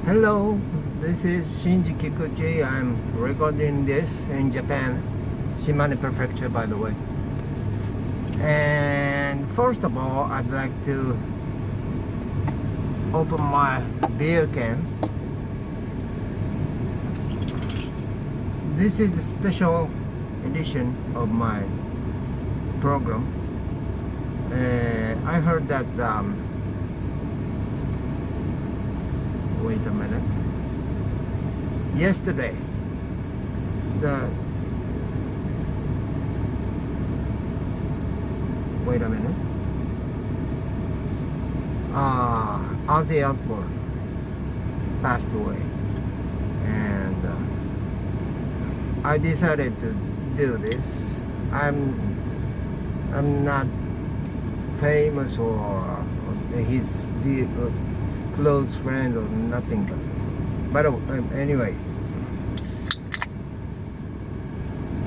Hello, this is Shinji Kikuchi. I'm recording this in Japan, Shimane Prefecture, by the way. And first of all, I'd like to open my beer can. This is a special edition of my program. I heard that wait a minute. Yesterday, wait a minute. Ozzy Osbourne passed away, and I decided to do this. I'm not famous or his close friend or nothing, but anyway,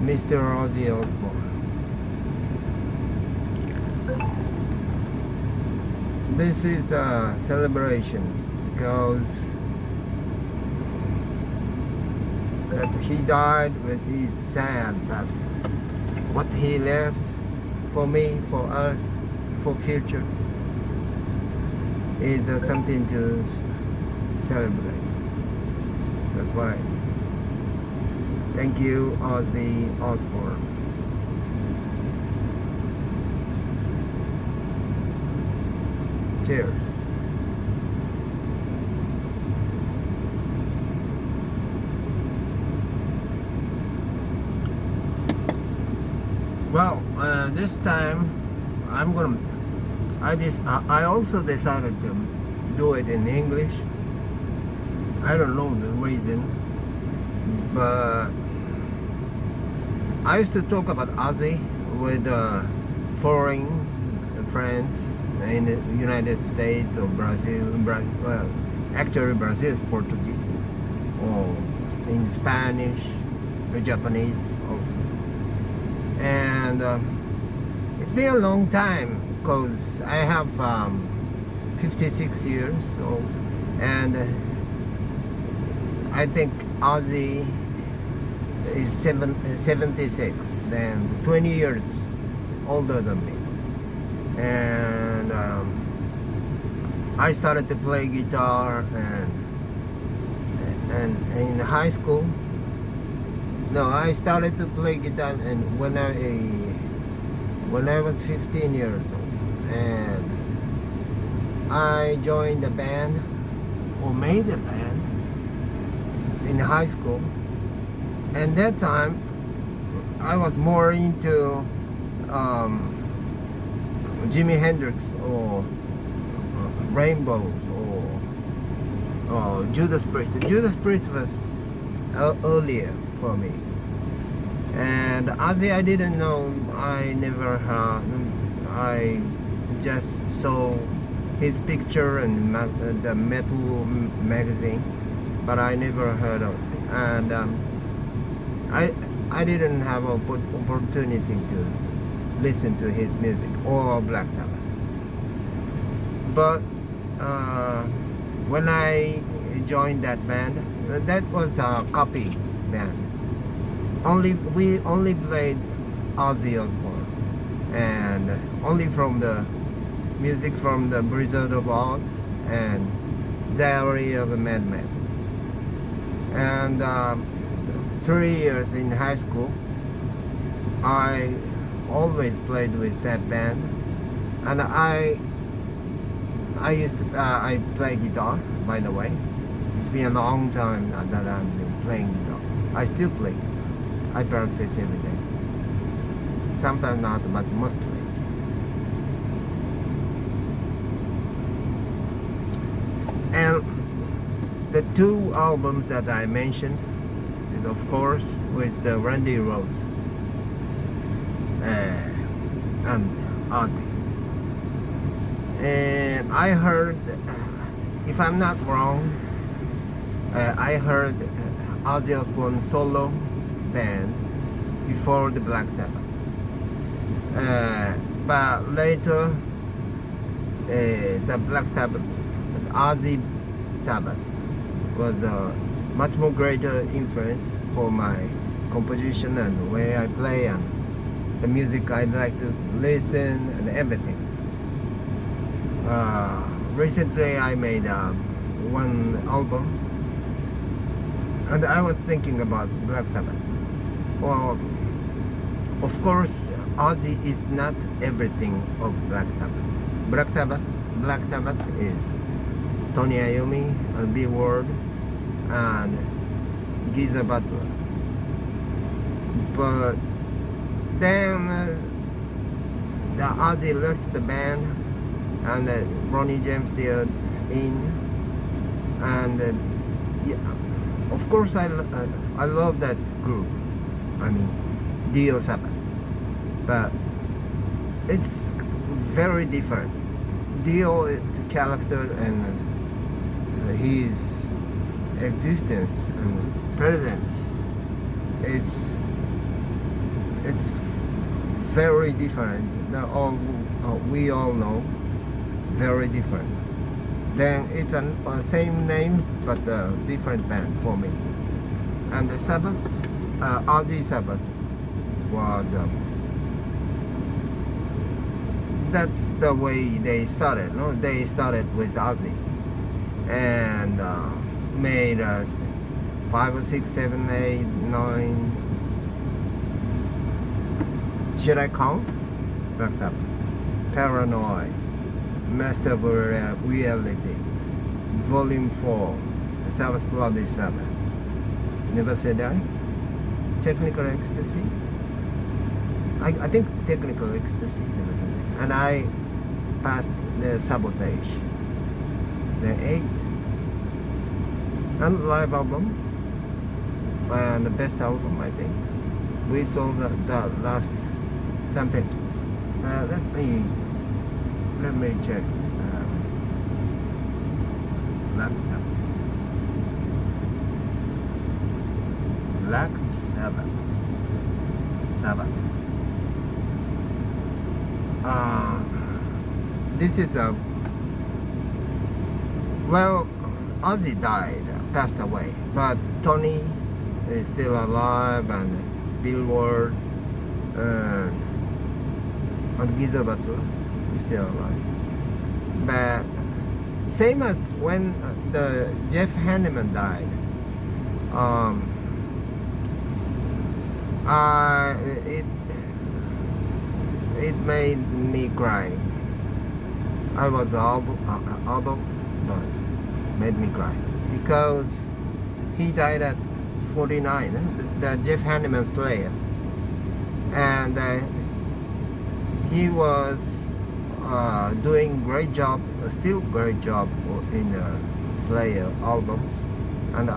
Mr. Ozzy Osbourne. This is a celebration because that he died, but he's sad that what he left for me, for us, for future is something to celebrate. That's why. Thank you, Ozzy Osbourne. Cheers. Well, this time I also decided to do it in English. I don't know the reason, but I used to talk about Ozzy with foreign friends in the United States or Brazil. Well, actually Brazil is Portuguese, or in Spanish or Japanese also. And it's been a long time because I have 56 years old, and I think Ozzy is 76, then 20 years older than me. And I started to play guitar and in high school. No, I started to play guitar and when I was 15 years old, and I joined a band or made a band in high school. And that time I was more into Jimi Hendrix or Rainbows or Judas Priest. Judas Priest was earlier for me. And Ozzy, I didn't know. I never heard. I just saw his picture in the metal magazine, but I never heard of it. And I didn't have an opportunity to listen to his music or Black Sabbath. But when I joined that band, that was a copy band. We only played Ozzy Osbourne, and only from the music from the Wizard of Oz and Diary of a Madman. And 3 years in high school, I always played with that band, and I play guitar, by the way. It's been a long time that I've been playing guitar. I still play guitar. I practice every day. Sometimes not, but mostly. And the two albums that I mentioned, and of course, with the Randy Rhoads and Ozzy. And I heard, if I'm not wrong, I heard Ozzy Osbourne solo band before the Black Sabbath. But later, the Black Sabbath, Ozzy Sabbath, was a much more greater influence for my composition and the way I play and the music I'd like to listen and everything. Recently I made one album, and I was thinking about Black Sabbath. Well, of course, Ozzy is not everything of Black Sabbath. Black Sabbath is Tony Iommi and Bill Ward and Geezer Butler. But then the Ozzy left the band, and Ronnie James still in, and yeah, of course I love that group. I mean, Dio Sabbath, but it's very different. Dio is a character, and his existence and presence, it's very different. We all know, very different. Then it's a same name but a different band for me. And the Sabbath, Ozzy Sabbath, was that's the way they started. No, they started with Ozzy and made 5 or 6, 7, 8, 9. Should I count? Black Sabbath, Paranoid, Master of Reality, Volume 4, The Sabbath Bloody Sabbath, Never Say Die, Technical Ecstasy. I think Technical Ecstasy, Never Say Die. And I passed the Sabotage, the 8th, and live album, and the best album, I think. We saw the last something. Let me check. Black Sabbath. Black Sabbath. This is a well, Ozzy died, passed away, but Tony is still alive, and Bill Ward and Geezer Butler is still alive. But same as when the Jeff Hanneman died, it made me cry. I was adult, but made me cry because he died at 49. The Jeff Hanneman Slayer, and he was doing great job, still great job in the Slayer albums, and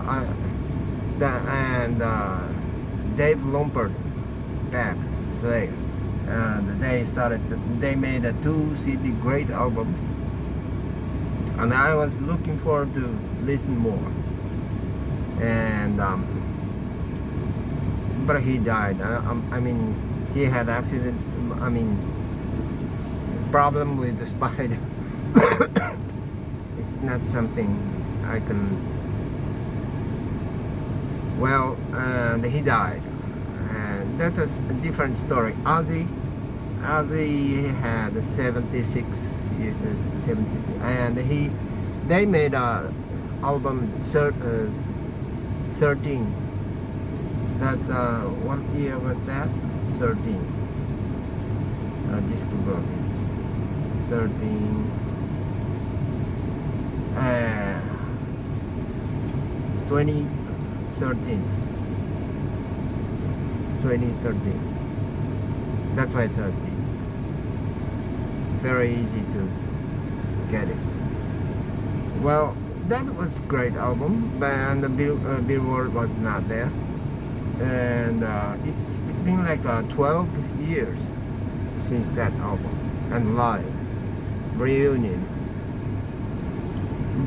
Dave Lompert backed Slayer, and they made 2 CD great albums, and I was looking forward to listen more, and but he died. I mean, he had accident. I mean, problem with the spider. It's not something I can. Well, and he died, and that's a different story. Ozzy had 76, 70, and they made a album 13. That what year was that? 13. Just Google it. 13. 2013. 2013. That's why 13. Very easy to get it. Well, that was great album, and the Bill Ward was not there, and it's been like 12 years since that album and live reunion.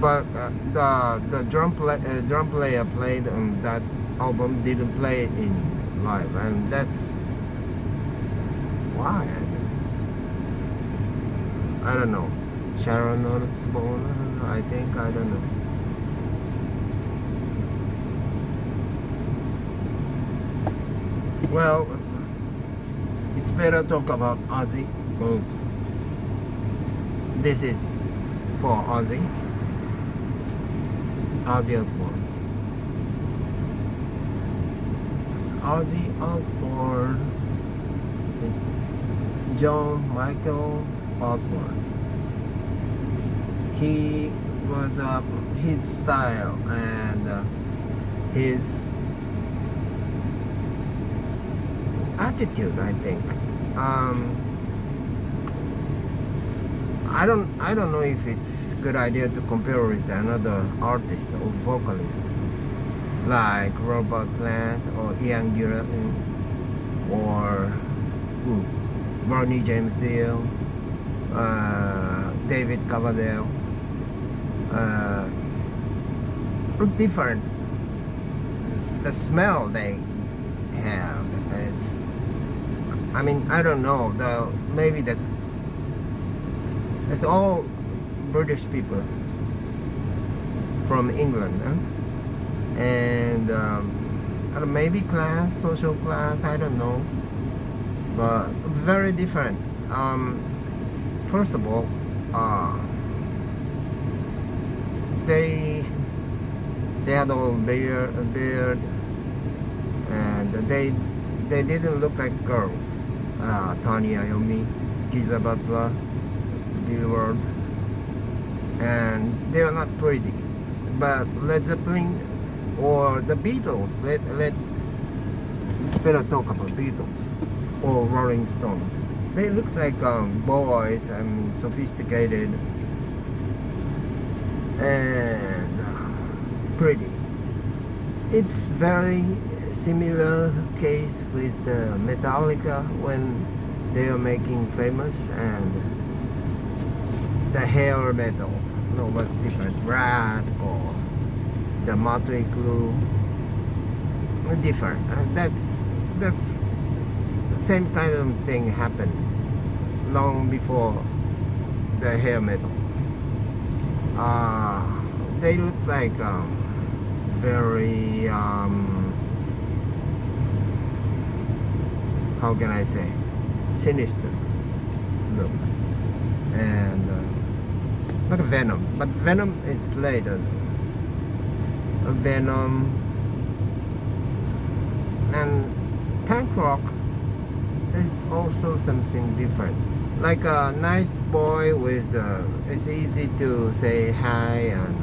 But the drum player played on that album didn't play it in live, and that's why I don't know. Sharon Osbourne, I think, I don't know. Well, it's better talk about Ozzy because this is for Ozzy Osbourne. Ozzy Osbourne, John Michael Osbourne. He was his style and his attitude, I think. I don't know if it's a good idea to compare with another artist or vocalist like Robert Plant or Ian Gillan or Bernie James Dio, David Coverdale. Different. The smell they have. I don't know. Maybe it's all British people from England, huh? And I don't, maybe social class. I don't know, but very different. First of all, they had all beard, and they didn't look like girls. Tony Iommi, Giza Butler, Bill Ward, and they are not pretty. But Led Zeppelin or the Beatles, let's better talk about Beatles or Rolling Stones. They look like boys, sophisticated and pretty. It's very similar case with Metallica when they are making famous, and the hair metal was different. Rat or the Motley Crue, different. That's the same kind of thing happened long before the hair metal. They look like very how can I say, sinister look, and like Venom, but Venom is later. Venom and punk rock is also something different. Like a nice boy with it's easy to say hi and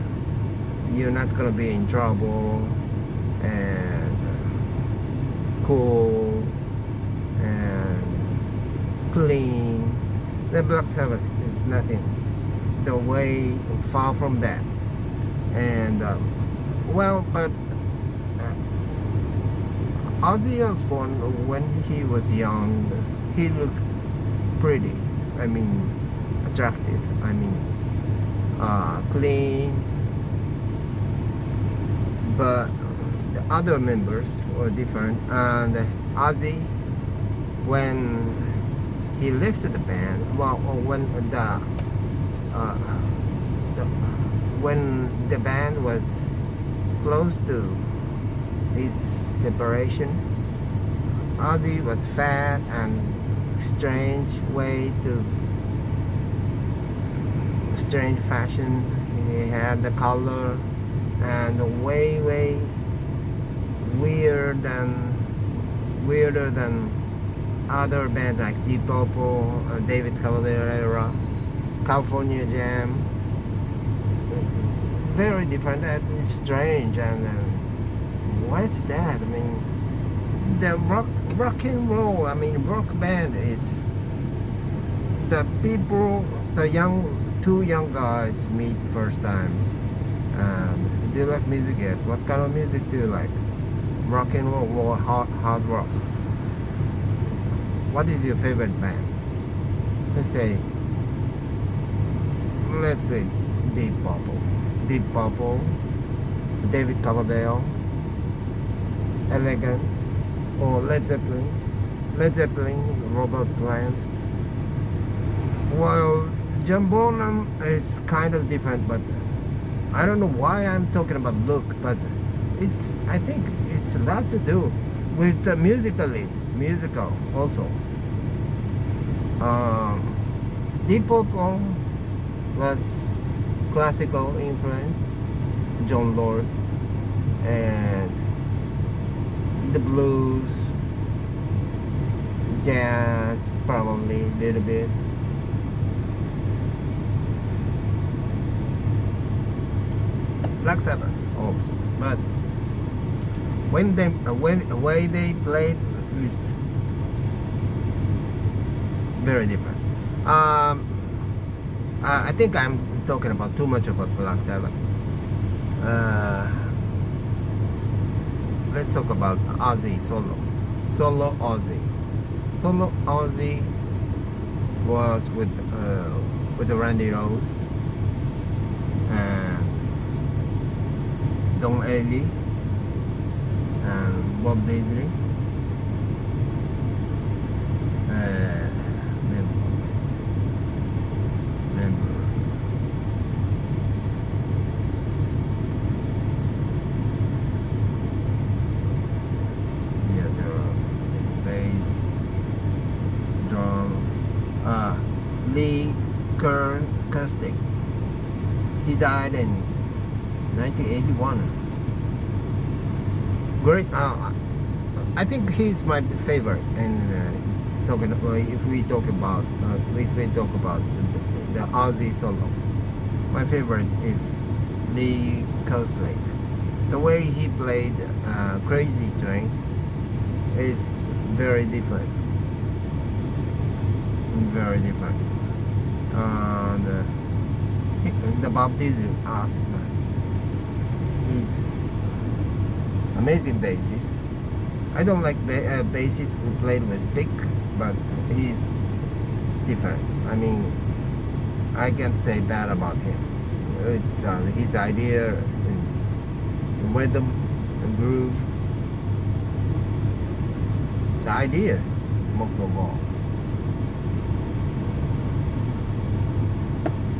you're not gonna be in trouble, and cool and clean. The Black Sabbath is nothing. The way far from that. And but Ozzy Osbourne, when he was young, he looked pretty. Attractive. Clean. But the other members were different. And Ozzy, when he left the band, when the band was close to his separation, Ozzy was fat and strange fashion. He had the color and way weirder than other bands like Deep Purple, David Cavalier, California Jam. Very different. It's strange. And what's that? The rock and roll. Rock band is the people, two young guys meet first time. Do you like music? Yes. What kind of music do you like? Rock and roll or hard rock? What is your favorite band? Let's say Deep Purple, David Coverdale, Elegant, or Led Zeppelin, Robert Plant. Well, John Bonham is kind of different, but I don't know why I'm talking about look, but I think it's a lot to do with the musical also. Deep Purple was classical influenced, John Lord, and the blues, jazz, probably a little bit. Black Sabbath also, but when the way they played, it's very different. I think I'm talking about too much about Black Sabbath. Let's talk about Ozzy solo Ozzy. Solo Ozzy was with Randy Rhoads and Don Ailey and Bob Daisley. Lee Kirkstick. He died in 1981. Great. I think he's my favorite. And if we talk about the Ozzy solo, my favorite is Lee Kirkstick. The way he played Crazy Train is very different. Very different. The Bob Dylan aspect. He's amazing bassist. I don't like bassists who played with pick, but he's different. I mean, I can't say bad about him. His idea, rhythm, and groove. The idea, most of all.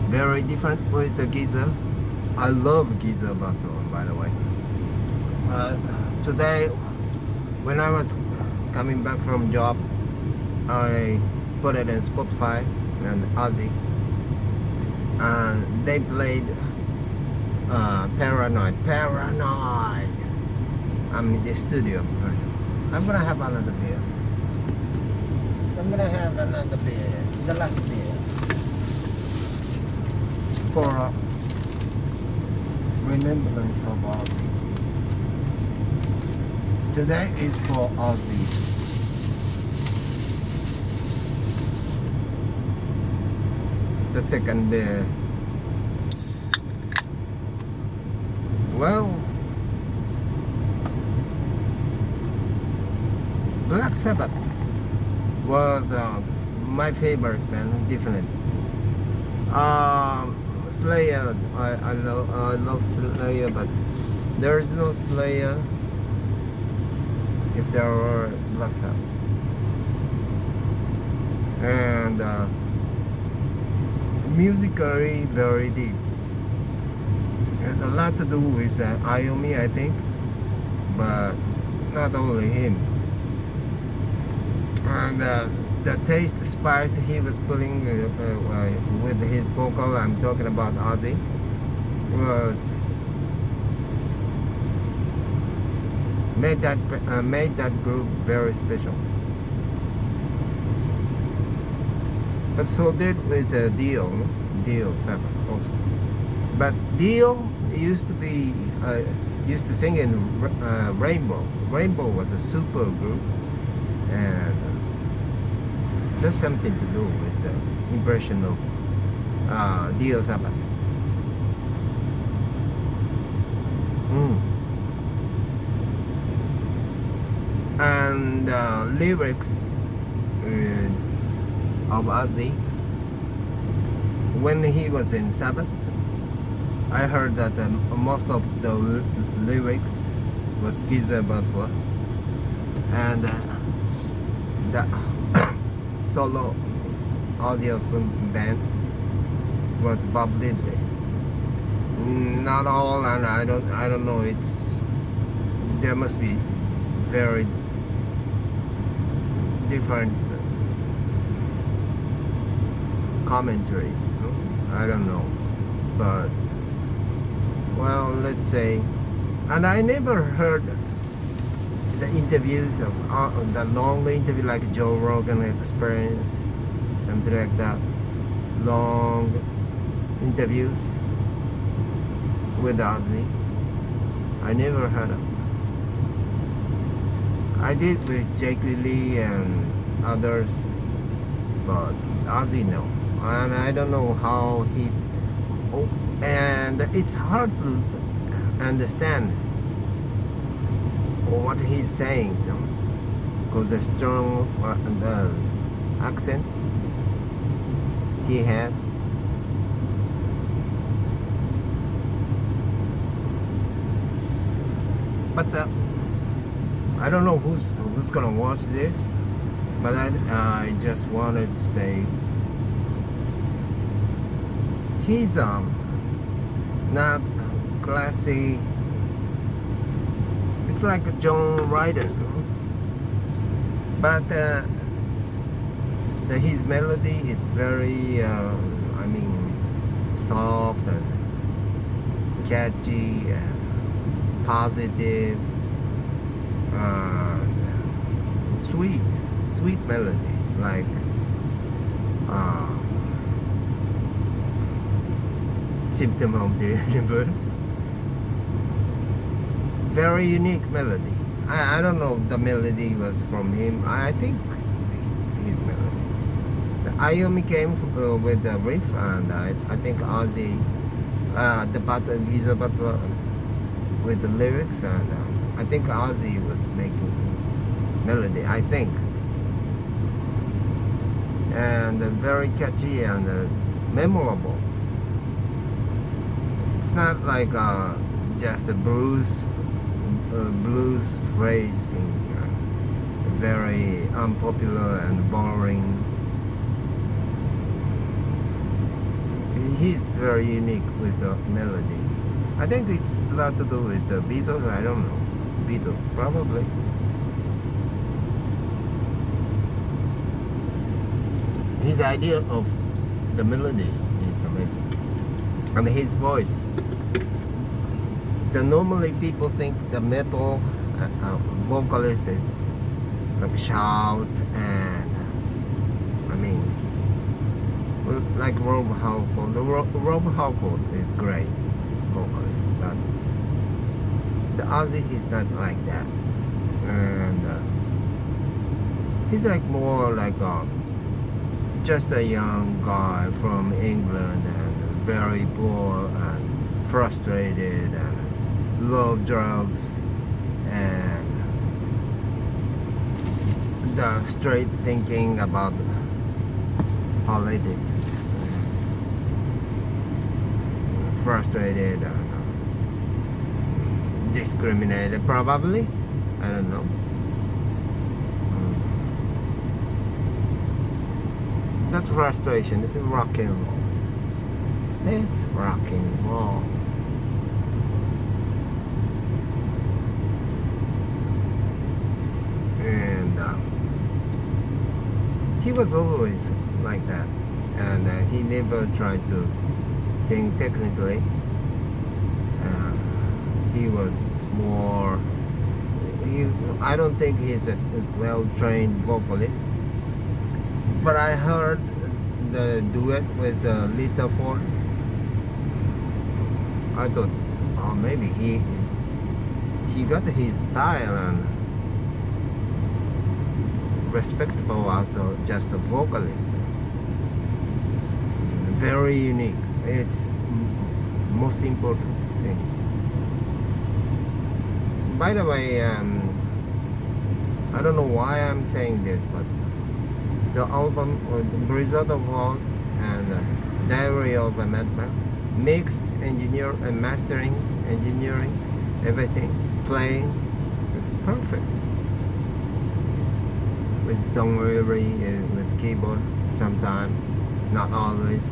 Very different with the Giza. I love Giza Baton, by the way. Today, when I was coming back from job, I put it in Spotify and Ozzy. They played Paranoid. I'm in the studio. I'm gonna have another beer. The last beer. For remembrance of Ozzy. Today is for Ozzy. The second beer. Well, Black Sabbath was my favorite band, definitely. Slayer, I love Slayer, but there is no Slayer if there were Black Sabbath. And musically very deep. And a lot to do with Iommi, I think, but not only him. And the taste, spice he was putting with his vocal, I'm talking about Ozzy, was made that group very special. But so did with Dio 7 also. But Dio used to sing in Rainbow. Rainbow was a super group, and that's something to do with the impression of Dio 7. And lyrics of Ozzy, when he was in Sabbath, I heard that most of the lyrics was Geezer Butler, and the solo Ozzy Osbourne band was Bob Diddley. Not all, and I don't know. There must be very different commentary. I don't know, but well, let's say, and I never heard the interviews of the long interview like Joe Rogan Experience, something like that, long interviews with Ozzy. I never heard of. I did with Jake Lee and others, but Ozzy no, and I don't know how he. Oh, and it's hard to understand what he's saying, no? Because the strong the accent he has. But I don't know who's gonna watch this, but I just wanted to say he's not classy. It's like a John Ryder, but his melody is very I mean soft and catchy and positive and sweet melodies like Symptom of the Universe. Very unique melody. I don't know if the melody was from him. I think his melody. The Iommi came with the riff, and I think Ozzy, Geezer Butler with the lyrics, and I think Ozzy was making melody. I think, and very catchy and memorable. It's not like just a blues phrasing, very unpopular and boring. He's very unique with the melody. I think it's a lot to do with the Beatles. I don't know. Beatles, probably. His idea of the melody is amazing. And his voice. Normally people think the metal vocalist is like shout and I mean like Rob Halford. Rob Halford is great vocalist, but the Ozzy is not like that, and he's like more like just a young guy from England and very poor and frustrated and love drugs and the straight thinking about politics, frustrated and discriminated probably, I don't know. That frustration is rock and roll. It's rock and roll. And he was always like that, and he never tried to sing technically. He was more. I don't think he's a well-trained vocalist, but I heard the duet with Lita Ford. I thought, oh, maybe he got his style and respectable as just a vocalist. Very unique. It's most important thing. By the way, I don't know why I'm saying this, but the album Blizzard of Walls and Diary of a Madman, mix, engineer and mastering, engineering, everything, playing, perfect. With don't worry, with keyboard, sometimes, not always.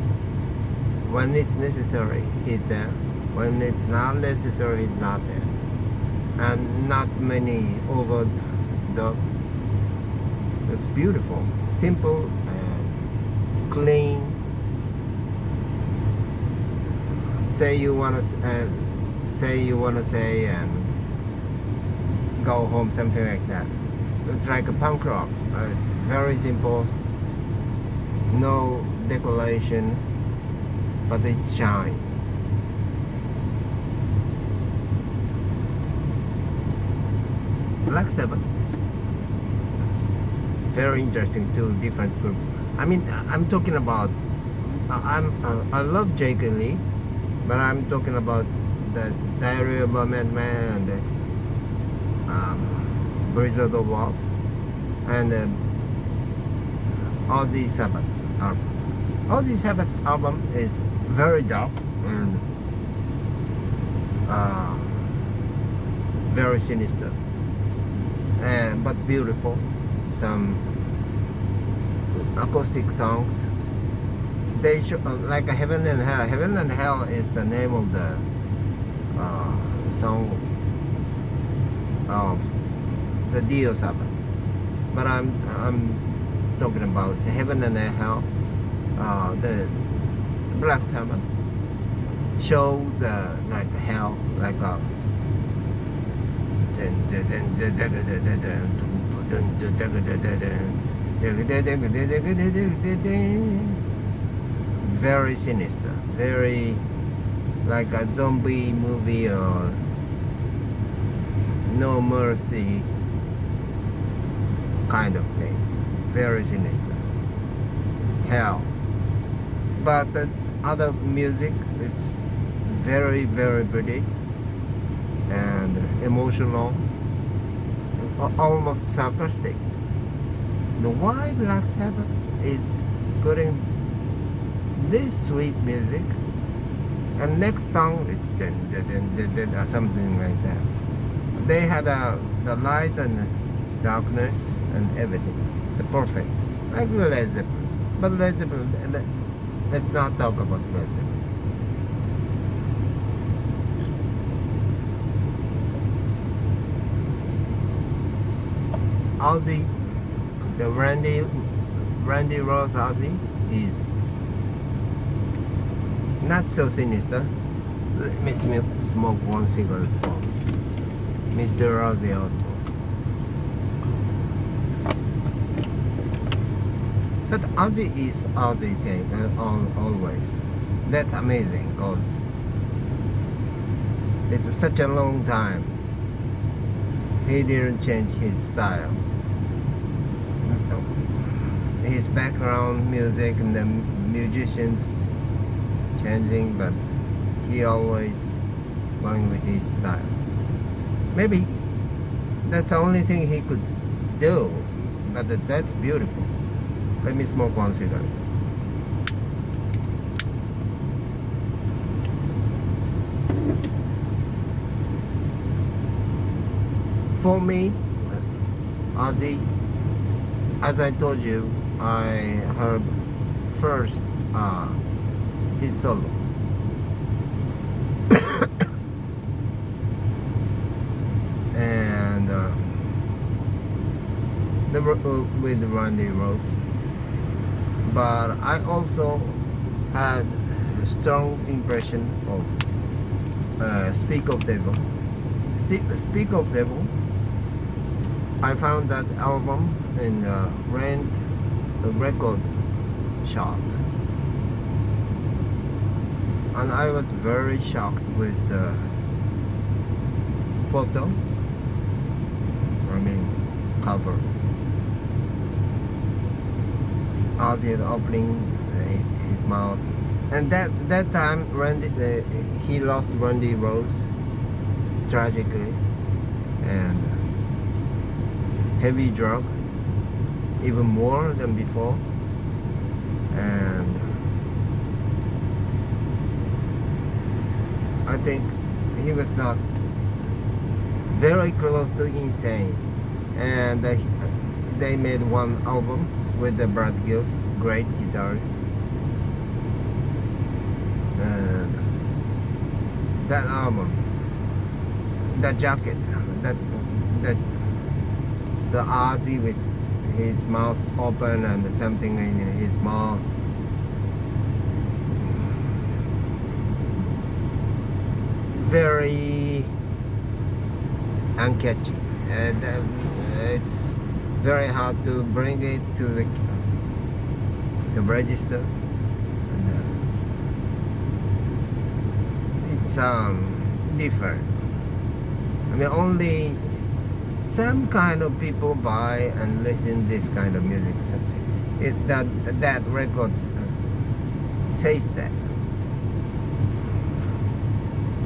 When it's necessary, he's there. When it's not necessary, he's not there. And not many overdub. It's beautiful, simple and clean. Say you wanna say and go home, something like that. It's like a punk rock. It's very simple, no decoration, but it shines. Black Sabbath, very interesting. Two different groups. I mean, I'm talking about. I love Jake and Lee, but I'm talking about the Diary of a Madman and the Blizzard of Walls and Ozzy Sabbath album. Ozzy Sabbath album is very dark and very sinister, but beautiful. Some acoustic songs. They show like Heaven and Hell. Heaven and Hell is the name of the song of the Dio Sabbath. But I'm talking about Heaven and Hell. The Black Sabbath show the like hell, like a very sinister, very like a zombie movie or No Mercy kind of thing. Very sinister. Hell. But the other music is very, very pretty and emotional, almost sarcastic. The why Black Sabbath is putting this sweet music, and next song is or something like that. They had the light and darkness and everything, the perfect, like Led Zeppelin. But Led Zeppelin, let's not talk about Led Zeppelin. Ozzy, the Randy Rose Ozzy is not so sinister. Let me smoke one cigarette for Mr. Ozzy Osbourne. But Ozzy is Ozzy saying always. That's amazing because it's such a long time. He didn't change his style. His background music and the musicians changing, but he always going with his style. Maybe that's the only thing he could do, but that's beautiful. Let me smoke one cigarette. For me, Ozzy, as I told you, I heard first his solo. And with Randy Rose. But I also had a strong impression of Speak of Devil. Speak of Devil. I found that album in Rent a Record shop, and I was very shocked with the photo. I mean, cover. Ozzy opening his mouth, and that time he lost Randy Rose tragically, and heavy drug, even more than before, and I think he was not very close to insane, and they made one album with the Brad Gills, great guitarist, and that album, that jacket, that the Ozzy with his mouth open and something in his mouth. Very uncatchy, and it's very hard to bring it to the register. And, it's different. I mean, only some kind of people buy and listen this kind of music. Something that records says that.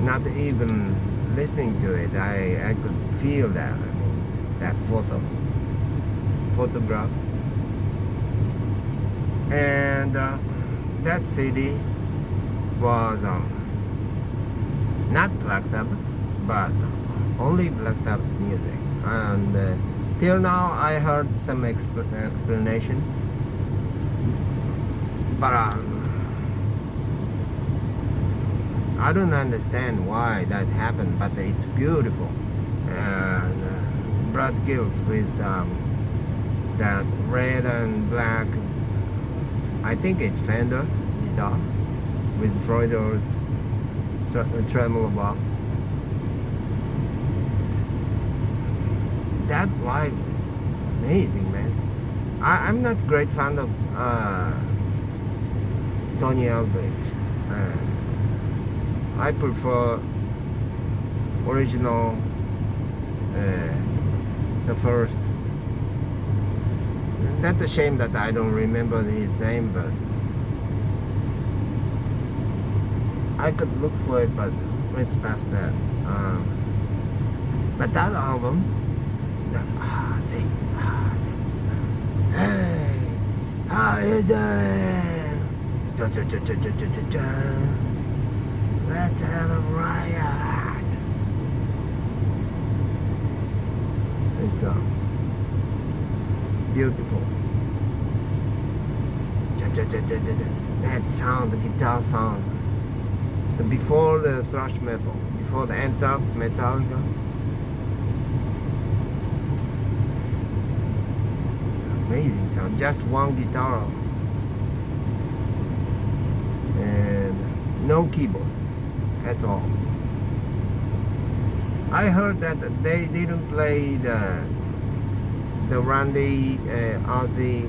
Not even listening to it, I could feel that. I mean, that photograph, and that CD was not Black Sabbath, but only Black Sabbath music. And till now, I heard some explanation, but I don't understand why that happened. But it's beautiful. And Brad Gills with that red and black, I think it's Fender guitar with Freud's tremolo bar. That vibe is amazing, man. I'm not great fan of Tony Aldrich. I prefer original, the first. Not a shame that I don't remember his name, but I could look for it, but let's pass that. But that album, say, hey, how you doing? Let's have a riot. It's beautiful. That sound, the guitar sound. Before the thrash metal, before the Anthrax, Metallica. Amazing sound, just one guitar. And no keyboard at all. I heard that they didn't play the Randy Ozzy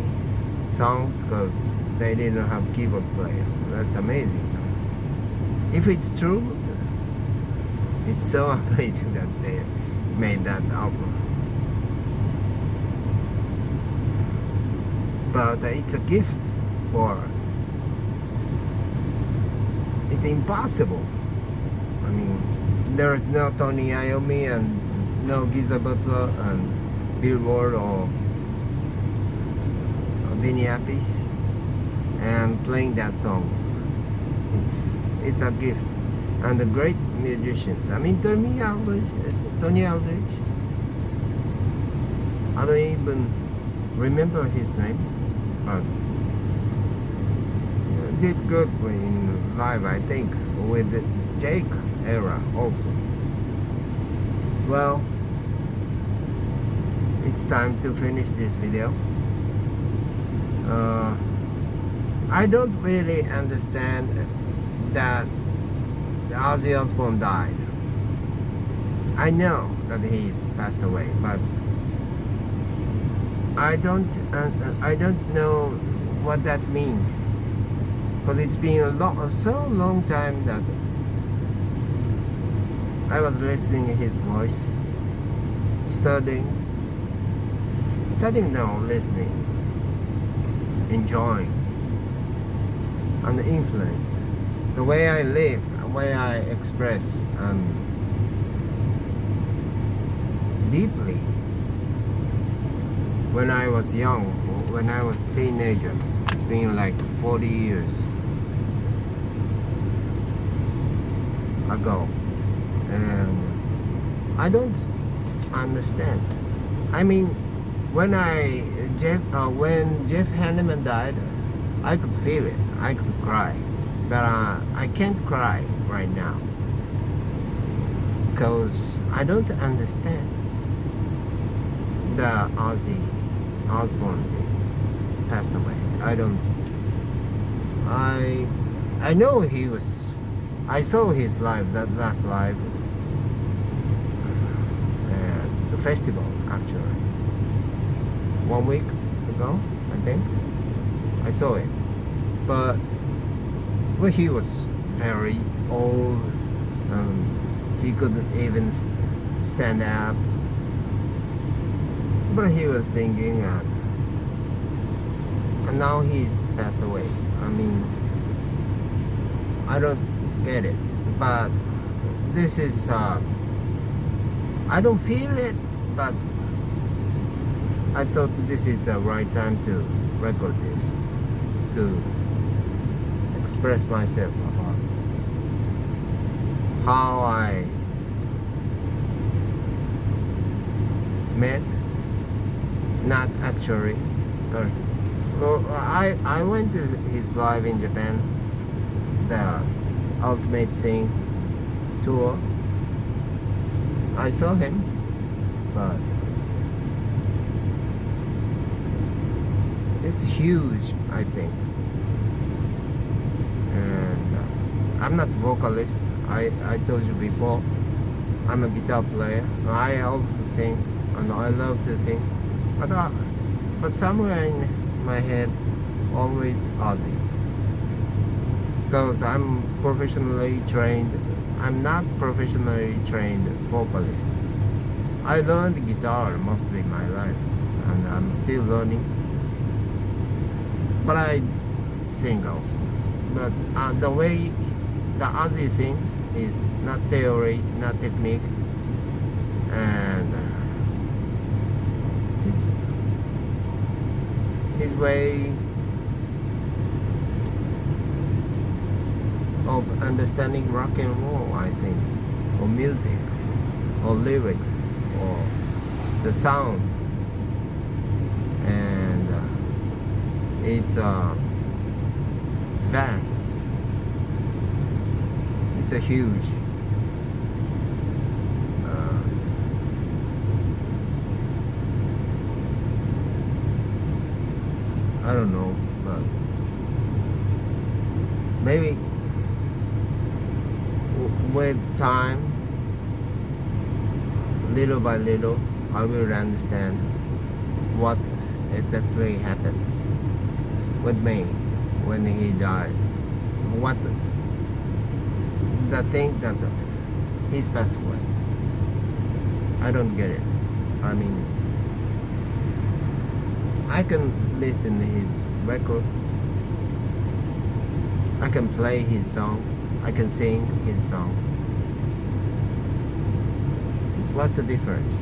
songs because they didn't have keyboard player. That's amazing. If it's true, it's so amazing that they made that album. But it's a gift for us. It's impossible. I mean, there is no Tony Iommi and no Geezer Butler and Bill Ward or Vinny Appice and playing that song. It's a gift, and the great musicians. I mean, Tony Aldrich. I don't even remember his name, but did good in live, I think, with the Jake era also. Well, it's time to finish this video. I don't really understand that Ozzy Osbourne died. I know that he's passed away, but I don't know what that means, because it's been so long time that I was listening to his voice, listening, enjoying, and influenced the way I live, the way I express, deeply. When I was young, when I was a teenager, it's been like 40 years ago, and I don't understand. I mean, when Jeff Hanneman died, I could feel it. I could cry, but I can't cry right now because I don't understand the Ozzy Osbourne passed away. I know he was. I saw his live, that last live, at the festival actually. 1 week ago, I think. I saw it, but well, he was very old. He couldn't even stand up, but he was singing, and now he's passed away. I mean, I don't get it, but this is I don't feel it, but I thought this is the right time to record this, to express myself about how I met, not actually. Well, I went to his live in Japan, the Ultimate Sing tour. I saw him, but it's huge, I think. And I'm not vocalist. I told you before, I'm a guitar player. I also sing, and I love to sing. But somewhere in my head, always Ozzy. Because I'm professionally trained. I'm not professionally trained vocalist. I learned guitar mostly my life, and I'm still learning. But I sing also. But the way the Ozzy sings is not theory, not technique, and his way of understanding rock and roll, I think, or music, or lyrics, or the sound, and it's vast. It's a huge I don't know, but maybe with time, little by little, I will understand what exactly happened with me when he died. What the thing that he's passed away. I don't get it. I mean, I can listen to his record. I can play his song. I can sing his song. What's the difference?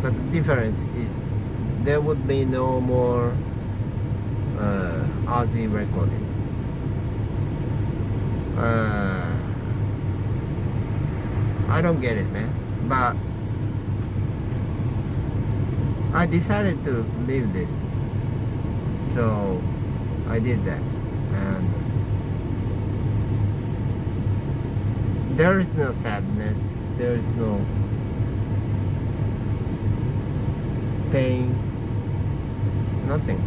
But the difference is there would be no more Ozzy recording. I don't get it, man. But I decided to leave this, so I did that, and there is no sadness, there is no pain, nothing.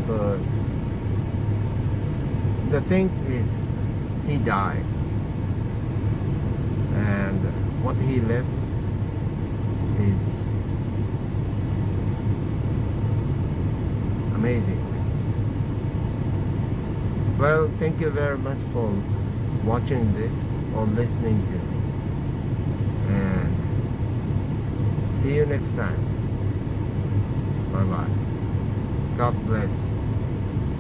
But the thing is, he died, and what he left is amazing. Well, thank you very much for watching this or listening to this, and see you next time. Bye bye. God bless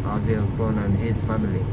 Ozzy Osbourne and his family.